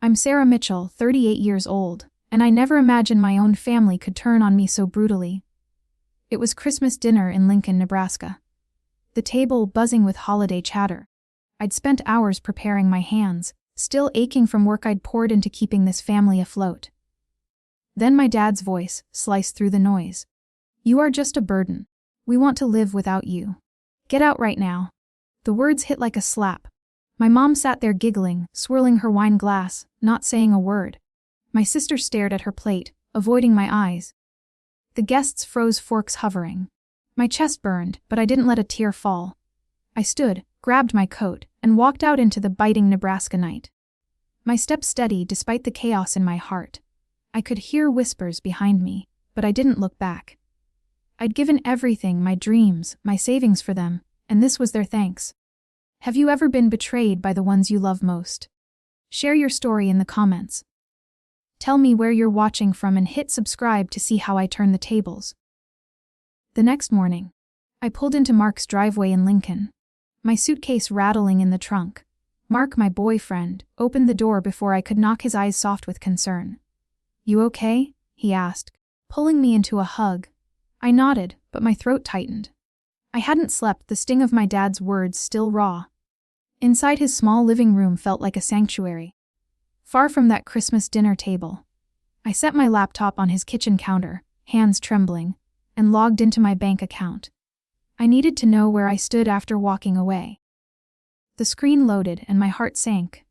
I'm Sarah Mitchell, 38 years old, and I never imagined my own family could turn on me so brutally. It was Christmas dinner in Lincoln, Nebraska. The table buzzing with holiday chatter. I'd spent hours preparing, my hands still aching from work I'd poured into keeping this family afloat. Then my dad's voice sliced through the noise. "You are just a burden. We want to live without you. Get out right now." The words hit like a slap. My mom sat there giggling, swirling her wine glass, not saying a word. My sister stared at her plate, avoiding my eyes. The guests froze, forks hovering. My chest burned, but I didn't let a tear fall. I stood, grabbed my coat, and walked out into the biting Nebraska night. My steps steady despite the chaos in my heart. I could hear whispers behind me, but I didn't look back. I'd given everything, my dreams, my savings for them, and this was their thanks. Have you ever been betrayed by the ones you love most? Share your story in the comments. Tell me where you're watching from and hit subscribe to see how I turn the tables. The next morning, I pulled into Mark's driveway in Lincoln, my suitcase rattling in the trunk. Mark, my boyfriend, opened the door before I could knock, his eyes soft with concern. "You okay?" he asked, pulling me into a hug. I nodded, but my throat tightened. I hadn't slept, the sting of my dad's words still raw. Inside his small living room felt like a sanctuary, far from that Christmas dinner table. I set my laptop on his kitchen counter, hands trembling, and logged into my bank account. I needed to know where I stood after walking away. The screen loaded and my heart sank.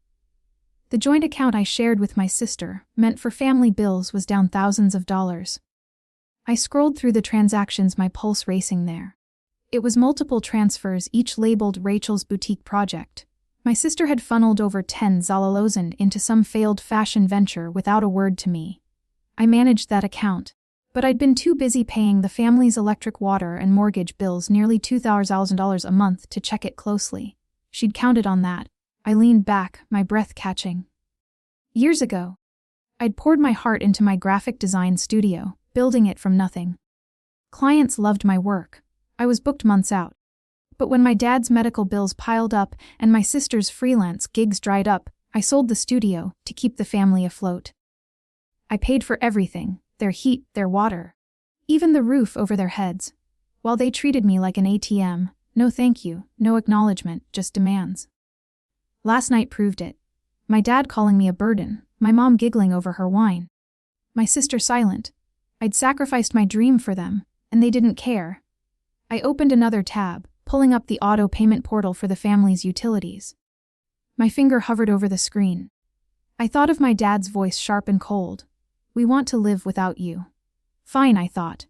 The joint account I shared with my sister, meant for family bills, was down thousands of dollars. I scrolled through the transactions, my pulse racing there. It was multiple transfers, each labeled Rachel's boutique project. My sister had funneled over $10,000 into some failed fashion venture without a word to me. I managed that account, but I'd been too busy paying the family's electric, water, and mortgage bills, nearly $2,000 a month, to check it closely. She'd counted on that. I leaned back, my breath catching. Years ago, I'd poured my heart into my graphic design studio, building it from nothing. Clients loved my work. I was booked months out. But when my dad's medical bills piled up and my sister's freelance gigs dried up, I sold the studio to keep the family afloat. I paid for everything, their heat, their water, even the roof over their heads, while they treated me like an ATM. No thank you, no acknowledgement, just demands. Last night proved it. My dad calling me a burden, my mom giggling over her wine, my sister silent. I'd sacrificed my dream for them, and they didn't care. I opened another tab, pulling up the auto payment portal for the family's utilities. My finger hovered over the screen. I thought of my dad's voice, sharp and cold. "We want to live without you." Fine, I thought.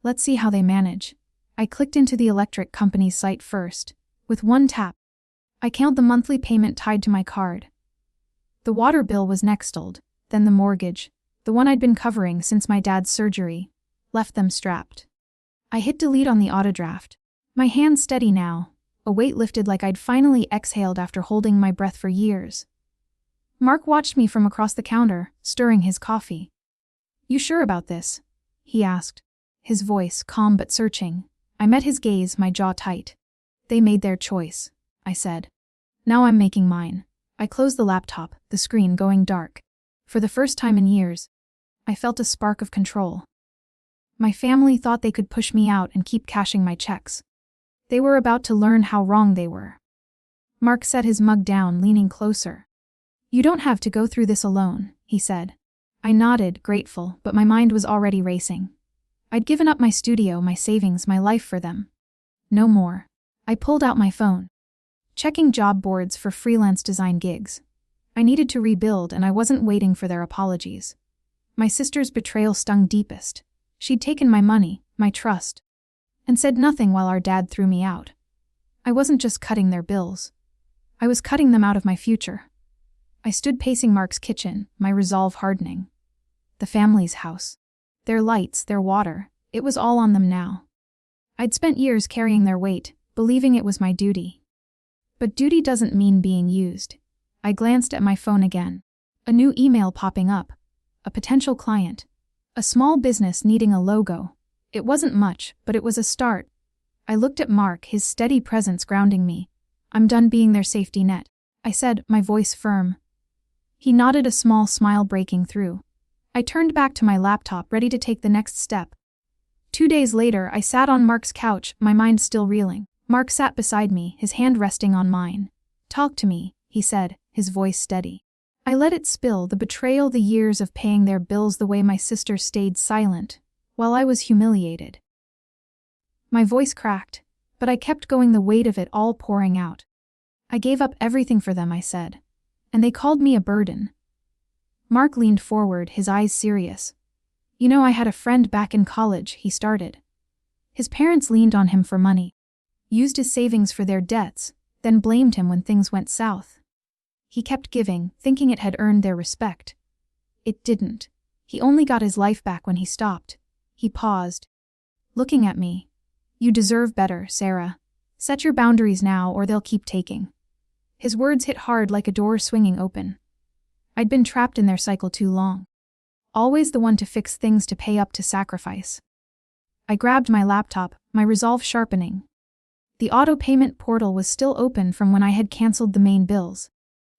Let's see how they manage. I clicked into the electric company's site first. With one tap, I counted the monthly payment tied to my card. The water bill was nexted, then the mortgage, the one I'd been covering since my dad's surgery, left them strapped. I hit delete on the autodraft, my hands steady now, a weight lifted like I'd finally exhaled after holding my breath for years. Mark watched me from across the counter, stirring his coffee. "You sure about this?" he asked, his voice calm but searching. I met his gaze, my jaw tight. "They made their choice," I said. "Now I'm making mine." I closed the laptop, the screen going dark. For the first time in years, I felt a spark of control. My family thought they could push me out and keep cashing my checks. They were about to learn how wrong they were. Mark set his mug down, leaning closer. "You don't have to go through this alone," he said. I nodded, grateful, but my mind was already racing. I'd given up my studio, my savings, my life for them. No more. I pulled out my phone, checking job boards for freelance design gigs. I needed to rebuild, and I wasn't waiting for their apologies. My sister's betrayal stung deepest. She'd taken my money, my trust, and said nothing while our dad threw me out. I wasn't just cutting their bills. I was cutting them out of my future. I stood pacing Mark's kitchen, my resolve hardening. The family's house. Their lights, their water, it was all on them now. I'd spent years carrying their weight, believing it was my duty. But duty doesn't mean being used. I glanced at my phone again. A new email popping up. A potential client. A small business needing a logo. It wasn't much, but it was a start. I looked at Mark, his steady presence grounding me. "I'm done being their safety net," I said, my voice firm. He nodded, a small smile breaking through. I turned back to my laptop, ready to take the next step. 2 days later, I sat on Mark's couch, my mind still reeling. Mark sat beside me, his hand resting on mine. "Talk to me," he said, his voice steady. I let it spill, the betrayal, the years of paying their bills, the way my sister stayed silent, while I was humiliated. My voice cracked, but I kept going, the weight of it all pouring out. "I gave up everything for them," I said. "And they called me a burden." Mark leaned forward, his eyes serious. "You know, I had a friend back in college," he started. His parents leaned on him for money, used his savings for their debts, then blamed him when things went south. He kept giving, thinking it had earned their respect. It didn't. He only got his life back when he stopped. He paused, looking at me. "You deserve better, Sarah. Set your boundaries now or they'll keep taking." His words hit hard like a door swinging open. I'd been trapped in their cycle too long. Always the one to fix things, to pay up, to sacrifice. I grabbed my laptop, my resolve sharpening. The auto payment portal was still open from when I had canceled the main bills.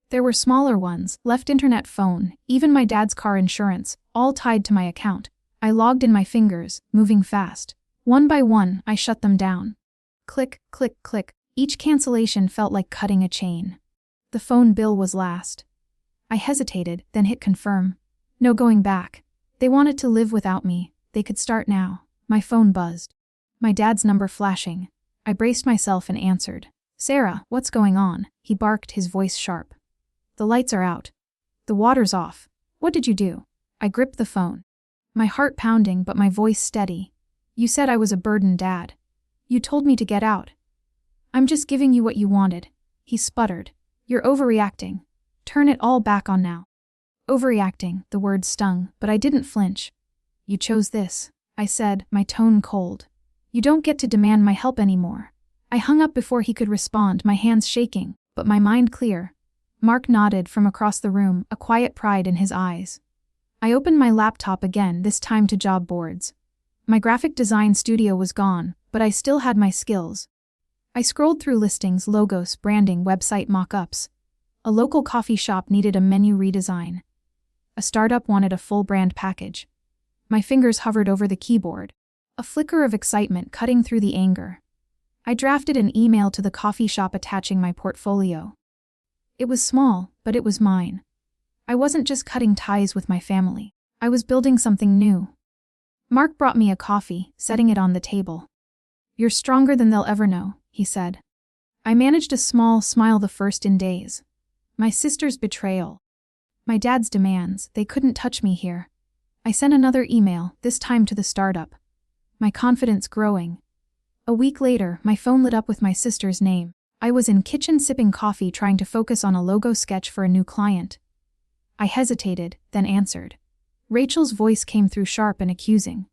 There were smaller ones, left, internet, phone, even my dad's car insurance, all tied to my account. I logged in, my fingers, moving fast. One by one, I shut them down. Click, click, click. Each cancellation felt like cutting a chain. The phone bill was last. I hesitated, then hit confirm. No going back. They wanted to live without me. They could start now. My phone buzzed. My dad's number flashing. I braced myself and answered. "Sarah, what's going on?" he barked, his voice sharp. "The lights are out. The water's off. What did you do?" I gripped the phone. My heart pounding, but my voice steady. "You said I was a burden, Dad. You told me to get out." "I'm just giving you what you wanted," he sputtered. "You're overreacting. Turn it all back on now." Overreacting, the word stung, but I didn't flinch. "You chose this," I said, my tone cold. "You don't get to demand my help anymore." I hung up before he could respond, my hands shaking, but my mind clear. Mark nodded from across the room, a quiet pride in his eyes. I opened my laptop again, this time to job boards. My graphic design studio was gone, but I still had my skills. I scrolled through listings, logos, branding, website mock-ups. A local coffee shop needed a menu redesign. A startup wanted a full brand package. My fingers hovered over the keyboard, a flicker of excitement cutting through the anger. I drafted an email to the coffee shop attaching my portfolio. It was small, but it was mine. I wasn't just cutting ties with my family. I was building something new. Mark brought me a coffee, setting it on the table. "You're stronger than they'll ever know," he said. I managed a small smile, the first in days. My sister's betrayal. My dad's demands, they couldn't touch me here. I sent another email, this time to the startup. My confidence growing. A week later, my phone lit up with my sister's name. I was in kitchen sipping coffee, trying to focus on a logo sketch for a new client. I hesitated, then answered. Rachel's voice came through sharp and accusing.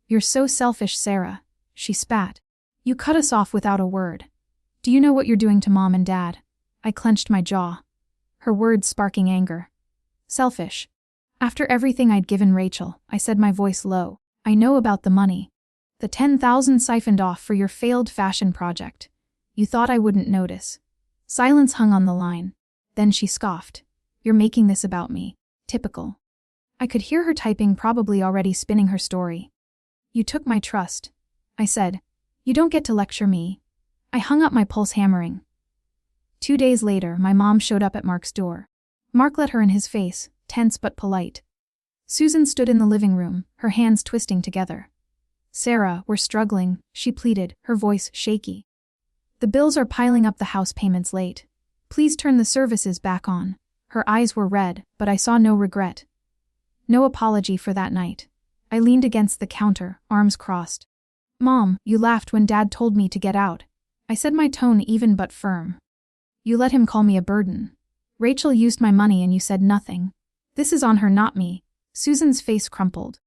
"You're so selfish, Sarah," she spat. "You cut us off without a word. Do you know what you're doing to Mom and Dad?" I clenched my jaw. Her words sparking anger. "Selfish. After everything I'd given Rachel," I said, my voice low. "I know about the money. The 10,000 siphoned off for your failed fashion project. You thought I wouldn't notice." Silence hung on the line. Then she scoffed. "You're making this about me. Typical." I could hear her typing, probably already spinning her story. "You took my trust," I said. "You don't get to lecture me." I hung up, my pulse hammering. 2 days later, my mom showed up at Mark's door. Mark let her in, his face, tense but polite. Susan stood in the living room, her hands twisting together. "Sarah, we're struggling," she pleaded, her voice shaky. "The bills are piling up, the house payments late. Please turn the services back on." Her eyes were red, but I saw no regret. No apology for that night. I leaned against the counter, arms crossed. "Mom, you laughed when Dad told me to get out," I said, my tone even but firm. "You let him call me a burden. Rachel used my money and you said nothing. This is on her, not me." Susan's face crumpled.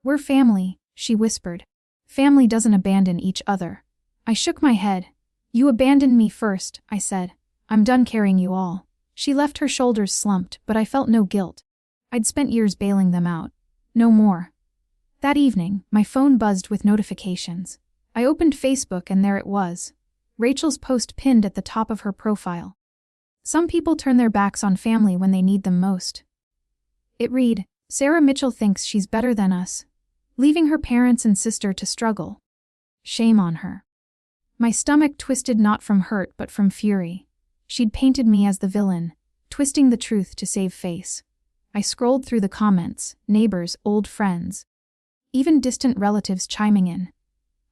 "We're family," she whispered. "Family doesn't abandon each other." I shook my head. "You abandoned me first," I said. "I'm done carrying you all." She left, her shoulders slumped, but I felt no guilt. I'd spent years bailing them out. No more. That evening, my phone buzzed with notifications. I opened Facebook and there it was. Rachel's post pinned at the top of her profile. Some people turn their backs on family when they need them most. It read, Sarah Mitchell thinks she's better than us, leaving her parents and sister to struggle. Shame on her. My stomach twisted not from hurt but from fury. She'd painted me as the villain, twisting the truth to save face. I scrolled through the comments, neighbors, old friends, even distant relatives chiming in.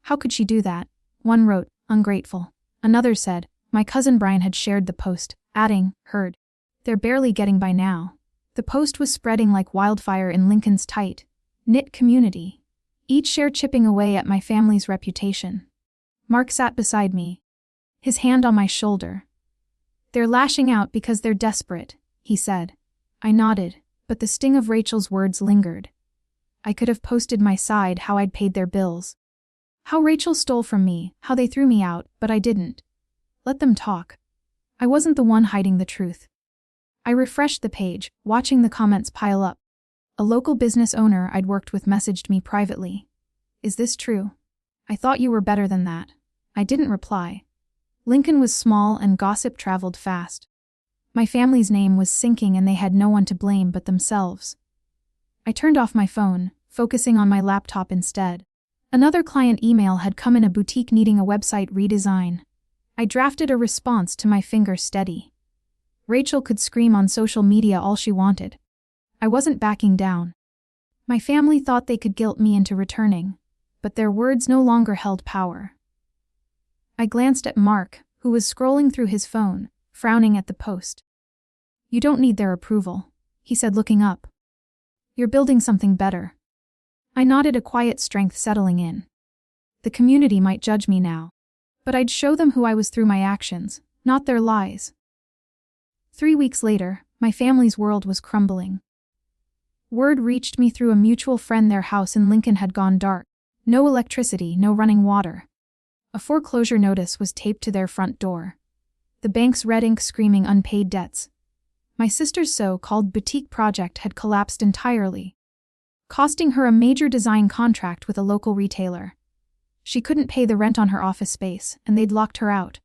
How could she do that? One wrote, ungrateful. Another said, my cousin Brian had shared the post, adding, heard. They're barely getting by now. The post was spreading like wildfire in Lincoln's tight-knit community, each share chipping away at my family's reputation. Mark sat beside me, his hand on my shoulder. They're lashing out because they're desperate, he said. I nodded, but the sting of Rachel's words lingered. I could have posted my side how I'd paid their bills. How Rachel stole from me, how they threw me out, but I didn't. Let them talk. I wasn't the one hiding the truth. I refreshed the page, watching the comments pile up. A local business owner I'd worked with messaged me privately. Is this true? I thought you were better than that. I didn't reply. Lincoln was small and gossip traveled fast. My family's name was sinking and they had no one to blame but themselves. I turned off my phone, focusing on my laptop instead. Another client email had come in, a boutique needing a website redesign. I drafted a response to my finger steady. Rachel could scream on social media all she wanted. I wasn't backing down. My family thought they could guilt me into returning, but their words no longer held power. I glanced at Mark, who was scrolling through his phone, frowning at the post. You don't need their approval, he said, looking up. You're building something better. I nodded, a quiet strength settling in. The community might judge me now, but I'd show them who I was through my actions, not their lies. 3 weeks later, my family's world was crumbling. Word reached me through a mutual friend their house in Lincoln had gone dark. No electricity, no running water. A foreclosure notice was taped to their front door. The bank's red ink screaming unpaid debts. My sister's so-called boutique project had collapsed entirely, costing her a major design contract with a local retailer. She couldn't pay the rent on her office space, and they'd locked her out.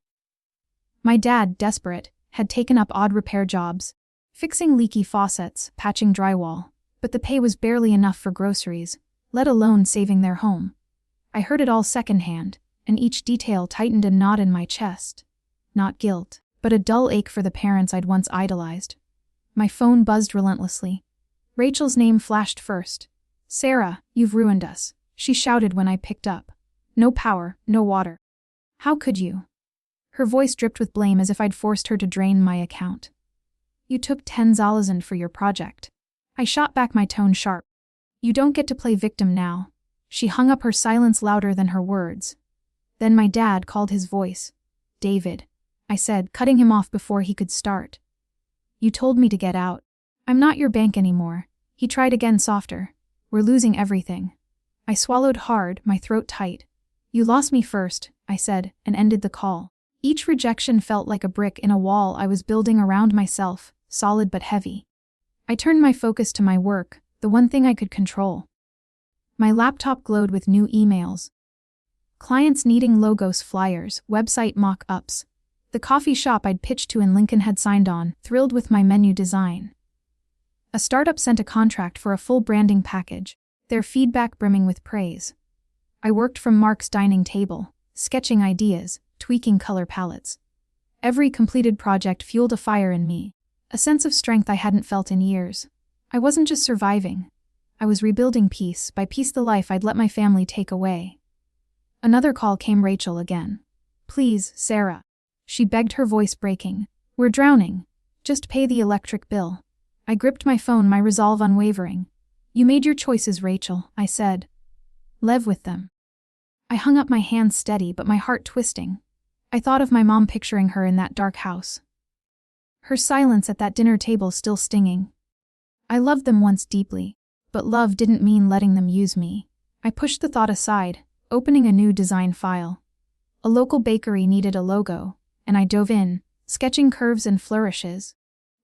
My dad, desperate, had taken up odd repair jobs, fixing leaky faucets, patching drywall, but the pay was barely enough for groceries, let alone saving their home. I heard it all secondhand, and each detail tightened a knot in my chest. Not guilt, but a dull ache for the parents I'd once idolized. My phone buzzed relentlessly. Rachel's name flashed first. Sarah, you've ruined us, she shouted when I picked up. No power, no water. How could you? Her voice dripped with blame, as if I'd forced her to drain my account. You took 10,000 for your project. I shot back, my tone sharp. You don't get to play victim now. She hung up, her silence louder than her words. Then my dad called, his voice. David, I said, cutting him off before he could start. You told me to get out. I'm not your bank anymore. He tried again, softer. We're losing everything. I swallowed hard, my throat tight. You lost me first, I said, and ended the call. Each rejection felt like a brick in a wall I was building around myself, solid but heavy. I turned my focus to my work, the one thing I could control. My laptop glowed with new emails. Clients needing logos, flyers, website mock-ups. The coffee shop I'd pitched to in Lincoln had signed on, thrilled with my menu design. A startup sent a contract for a full branding package, their feedback brimming with praise. I worked from Mark's dining table, sketching ideas, tweaking color palettes. Every completed project fueled a fire in me, a sense of strength I hadn't felt in years. I wasn't just surviving. I was rebuilding piece by piece the life I'd let my family take away. Another call came. Rachel again. Please, Sarah. She begged, her voice breaking. We're drowning. Just pay the electric bill. I gripped my phone, my resolve unwavering. You made your choices, Rachel, I said. Live with them. I hung up, my hands steady but my heart twisting. I thought of my mom, picturing her in that dark house. Her silence at that dinner table still stinging. I loved them once deeply, but love didn't mean letting them use me. I pushed the thought aside, opening a new design file. A local bakery needed a logo, and I dove in, sketching curves and flourishes,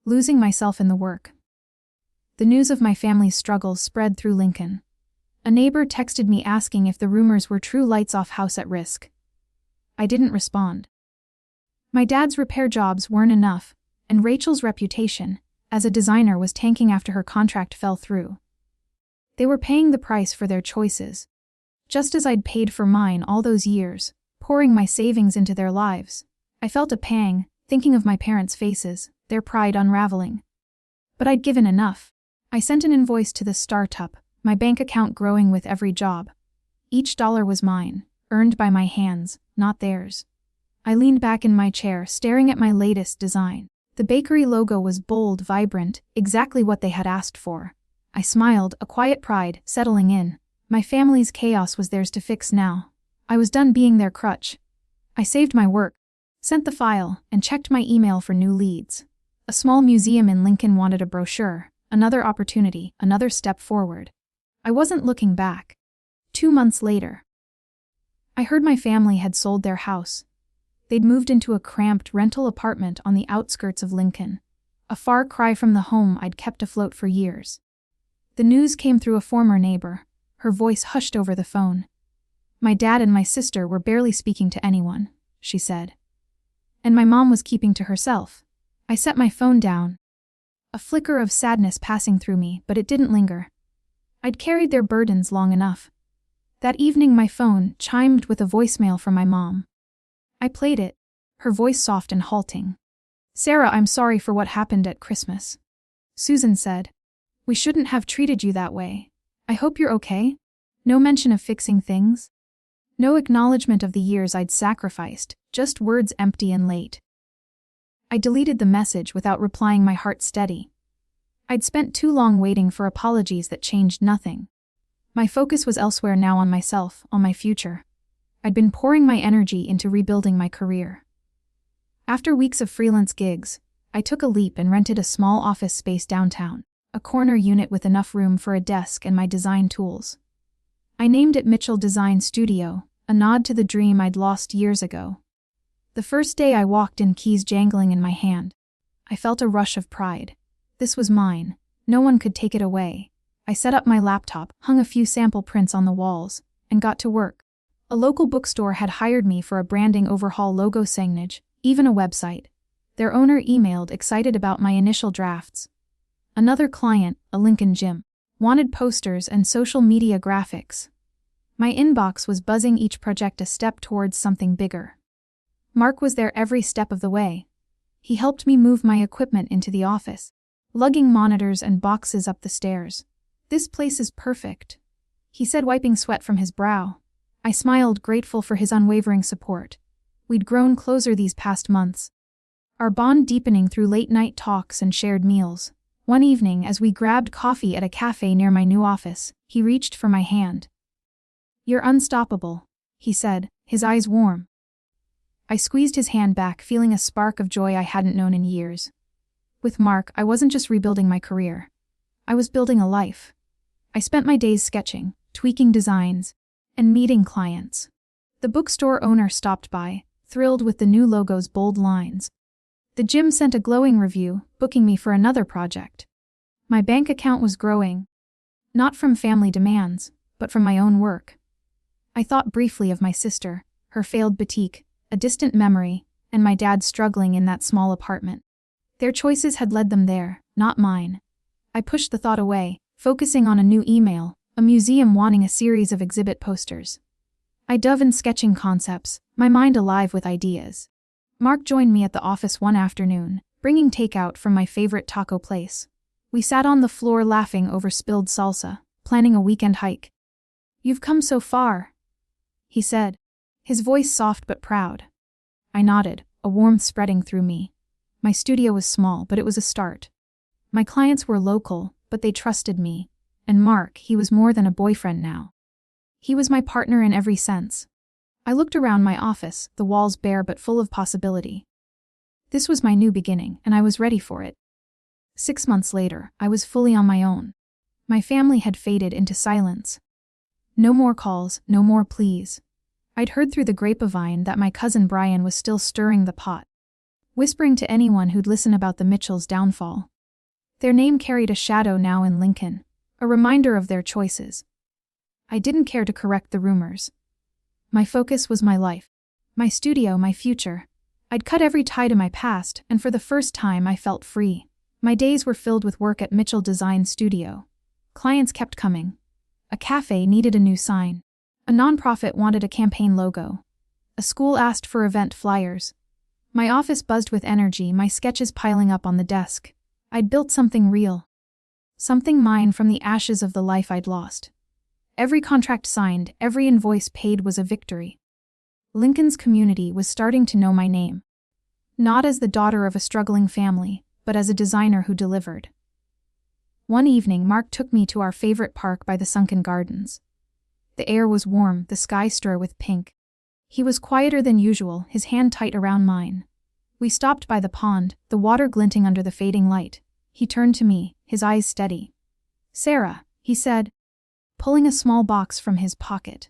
losing myself in the work. The news of my family's struggles spread through Lincoln. A neighbor texted me asking if the rumors were true. Lights off, house at risk. I didn't respond. My dad's repair jobs weren't enough, and Rachel's reputation as a designer was tanking after her contract fell through. They were paying the price for their choices, just as I'd paid for mine all those years, pouring my savings into their lives. I felt a pang, thinking of my parents' faces, their pride unraveling. But I'd given enough. I sent an invoice to the startup, my bank account growing with every job. Each dollar was mine, earned by my hands, not theirs. I leaned back in my chair, staring at my latest design. The bakery logo was bold, vibrant, exactly what they had asked for. I smiled, a quiet pride settling in. My family's chaos was theirs to fix now. I was done being their crutch. I saved my work, sent the file, and checked my email for new leads. A small museum in Lincoln wanted a brochure, another opportunity, another step forward. I wasn't looking back. 2 months later, I heard my family had sold their house. They'd moved into a cramped rental apartment on the outskirts of Lincoln, a far cry from the home I'd kept afloat for years. The news came through a former neighbor, her voice hushed over the phone. My dad and my sister were barely speaking to anyone, she said. And my mom was keeping to herself. I set my phone down, a flicker of sadness passing through me, but it didn't linger. I'd carried their burdens long enough. That evening my phone chimed with a voicemail from my mom. I played it, her voice soft and halting. "Sarah, I'm sorry for what happened at Christmas," Susan said. "We shouldn't have treated you that way. I hope you're okay." No mention of fixing things. No acknowledgement of the years I'd sacrificed, just words empty and late. I deleted the message without replying, my heart steady. I'd spent too long waiting for apologies that changed nothing. My focus was elsewhere now, on myself, on my future. I'd been pouring my energy into rebuilding my career. After weeks of freelance gigs, I took a leap and rented a small office space downtown, a corner unit with enough room for a desk and my design tools. I named it Mitchell Design Studio, a nod to the dream I'd lost years ago. The first day I walked in, keys jangling in my hand. I felt a rush of pride. This was mine. No one could take it away. I set up my laptop, hung a few sample prints on the walls, and got to work. A local bookstore had hired me for a branding overhaul, logo signage, even a website. Their owner emailed, excited about my initial drafts. Another client, a Lincoln gym, wanted posters and social media graphics. My inbox was buzzing, each project a step towards something bigger. Mark was there every step of the way. He helped me move my equipment into the office, lugging monitors and boxes up the stairs. "This place is perfect," he said, wiping sweat from his brow. I smiled, grateful for his unwavering support. We'd grown closer these past months, our bond deepening through late-night talks and shared meals. One evening, as we grabbed coffee at a cafe near my new office, he reached for my hand. "You're unstoppable," he said, his eyes warm. I squeezed his hand back, feeling a spark of joy I hadn't known in years. With Mark, I wasn't just rebuilding my career. I was building a life. I spent my days sketching, tweaking designs, and meeting clients. The bookstore owner stopped by, thrilled with the new logo's bold lines. The gym sent a glowing review, booking me for another project. My bank account was growing, not from family demands, but from my own work. I thought briefly of my sister, her failed boutique, a distant memory, and my dad struggling in that small apartment. Their choices had led them there, not mine. I pushed the thought away, focusing on a new email, a museum wanting a series of exhibit posters. I dove in sketching concepts, my mind alive with ideas. Mark joined me at the office one afternoon, bringing takeout from my favorite taco place. We sat on the floor laughing over spilled salsa, planning a weekend hike. "You've come so far," he said, his voice soft but proud. I nodded, a warmth spreading through me. My studio was small, but it was a start. My clients were local, but they trusted me. And Mark, he was more than a boyfriend now. He was my partner in every sense. I looked around my office, the walls bare but full of possibility. This was my new beginning, and I was ready for it. 6 months later, I was fully on my own. My family had faded into silence. No more calls, no more pleas. I'd heard through the grapevine that my cousin Brian was still stirring the pot, whispering to anyone who'd listen about the Mitchells' downfall. Their name carried a shadow now in Lincoln, a reminder of their choices. I didn't care to correct the rumors. My focus was my life, my studio, my future, I'd cut every tie to my past, and for the first time I felt free. My days were filled with work at Mitchell Design Studio. Clients kept coming. A cafe needed a new sign. A nonprofit wanted a campaign logo. A school asked for event flyers. My office buzzed with energy, my sketches piling up on the desk. I'd built something real. Something mine from the ashes of the life I'd lost. Every contract signed, every invoice paid was a victory. Lincoln's community was starting to know my name. Not as the daughter of a struggling family, but as a designer who delivered. One evening, Mark took me to our favorite park by the sunken gardens. The air was warm, the sky stir with pink. He was quieter than usual, his hand tight around mine. We stopped by the pond, the water glinting under the fading light. He turned to me, his eyes steady. "Sarah," he said, pulling a small box from his pocket.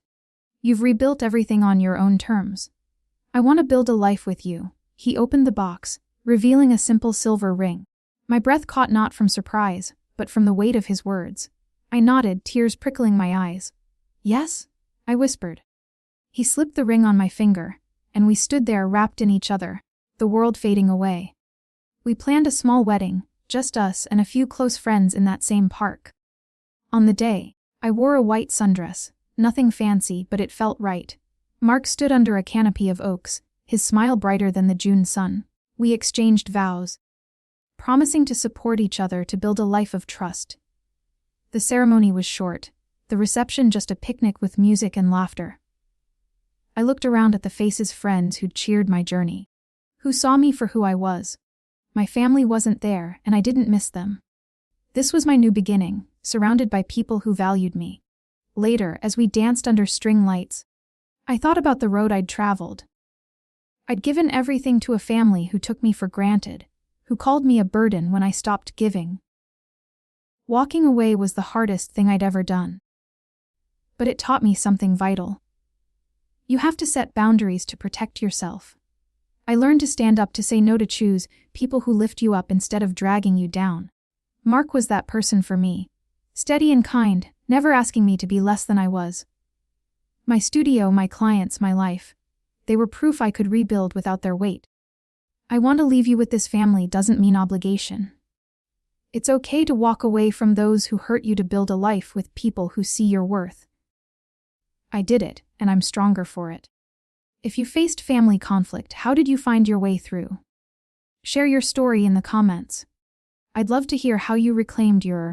"You've rebuilt everything on your own terms. I want to build a life with you." He opened the box, revealing a simple silver ring. My breath caught not from surprise, but from the weight of his words. I nodded, tears prickling my eyes. "Yes?" I whispered. He slipped the ring on my finger, and we stood there wrapped in each other, the world fading away. We planned a small wedding, just us and a few close friends in that same park. On the day, I wore a white sundress, nothing fancy, but it felt right. Mark stood under a canopy of oaks, his smile brighter than the June sun. We exchanged vows, promising to support each other to build a life of trust. The ceremony was short, the reception just a picnic with music and laughter. I looked around at the faces friends who'd cheered my journey, who saw me for who I was. My family wasn't there, and I didn't miss them. This was my new beginning, surrounded by people who valued me. Later, as we danced under string lights, I thought about the road I'd traveled. I'd given everything to a family who took me for granted, who called me a burden when I stopped giving. Walking away was the hardest thing I'd ever done. But it taught me something vital. You have to set boundaries to protect yourself. I learned to stand up, to say no, to choose people who lift you up instead of dragging you down. Mark was that person for me. Steady and kind, never asking me to be less than I was. My studio, my clients, my life. They were proof I could rebuild without their weight. I want to leave you with this: family doesn't mean obligation. It's okay to walk away from those who hurt you to build a life with people who see your worth. I did it, and I'm stronger for it. If you faced family conflict, how did you find your way through? Share your story in the comments. I'd love to hear how you reclaimed your